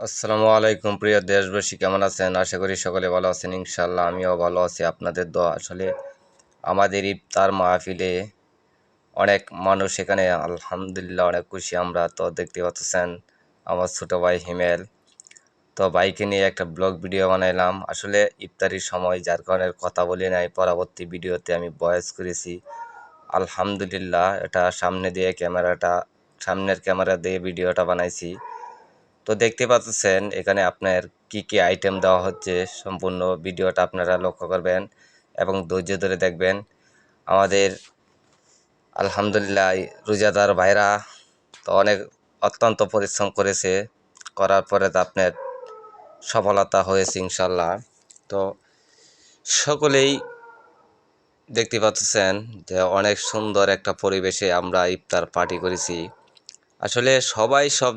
আসসালামু আলাইকুম প্রিয় দেশবাসী, কেমন আছেন? আশা করি সকলে ভালো আছেন। ইনশাল্লাহ আমিও ভালো আছি, আপনাদের দোয়া। আসলে আমাদের ইফতার মাহফিলে অনেক মানুষ এখানে, আলহামদুলিল্লাহ অনেক খুশি আমরা। তো দেখতে পাচ্ছেন আমার ছোট ভাই হিমেল, তো বাইকে নিয়ে একটা ব্লগ ভিডিও বানাইলাম আসলে ইফতারির সময়, যার কারণে কথা বলি নাই। পরবর্তী ভিডিওতে আমি ভয়েস করেছি। আলহামদুলিল্লাহ এটা সামনের ক্যামেরা দিয়ে ভিডিওটা বানাইছি। তো দেখতে পাচ্ছেন এখানে আপনার কি কি আইটেম দেওয়া হচ্ছে, সম্পূর্ণ ভিডিওটা আপনারা লক্ষ্য করবেন এবং ধৈর্য ধরে দেখবেন। আমাদের আলহামদুলিল্লাহ রোজাদার ভাইরা তো অত্যন্ত পরিশ্রম করেছে, করার পরে তো আপনার সফলতা হয়েছে ইনশাল্লাহ। তো সকলেই দেখতে পাচ্ছেন যে অনেক সুন্দর একটা পরিবেশে আমরা ইফতার পার্টি করেছি। আসলে সবাই সব